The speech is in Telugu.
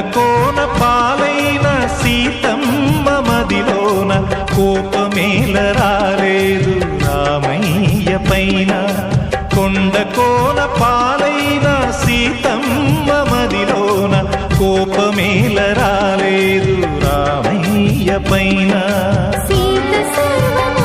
కోన పాలైన సీతమ్మ మదిలోన కోపమేల రాలేదు రామయ్య పైన. కోన పాలైన సీతమ్మ మదిలోన కోపమేల రాలేదు రామయ్య పైన. సీత సర్వం